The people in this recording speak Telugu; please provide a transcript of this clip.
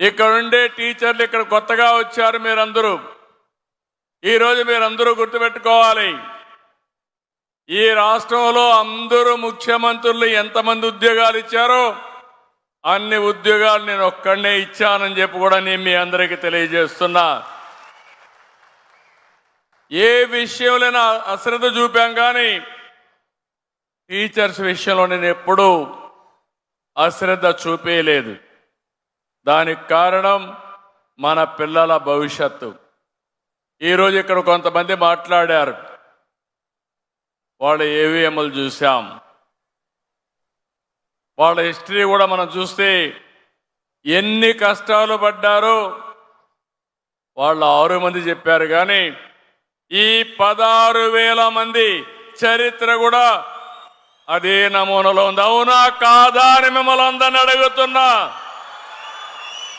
ఇక్కడ ఉండే టీచర్లు ఇక్కడ కొత్తగా వచ్చారు మీరందరూ. ఈరోజు మీరందరూ గుర్తుపెట్టుకోవాలి, ఈ రాష్ట్రంలో అందరూ ముఖ్యమంత్రులు ఎంతమంది ఉద్యోగాలు ఇచ్చారో అన్ని ఉద్యోగాలు నేను ఒక్కడనే ఇచ్చానని చెప్పి కూడా నేను మీ అందరికీ తెలియజేస్తున్నా. ఏ విషయంలోనైనా అశ్రద్ధ చూపాం కానీ టీచర్స్ విషయంలో నేను ఎప్పుడూ అశ్రద్ధ చూపేయలేదు. దానికి కారణం మన పిల్లల భవిష్యత్తు. ఈరోజు ఇక్కడ కొంతమంది మాట్లాడారు, వాళ్ళ ఏవిఎంలు చూసాం, వాళ్ళ హిస్టరీ కూడా మనం చూస్తే ఎన్ని కష్టాలు పడ్డారో వాళ్ళు 6 మంది చెప్పారు. కానీ ఈ 16,000 మంది చరిత్ర కూడా అదే నమూనాలో ఉంది. అవునా కాదా అని మిమ్మల్ని అందరిని అడుగుతున్నా.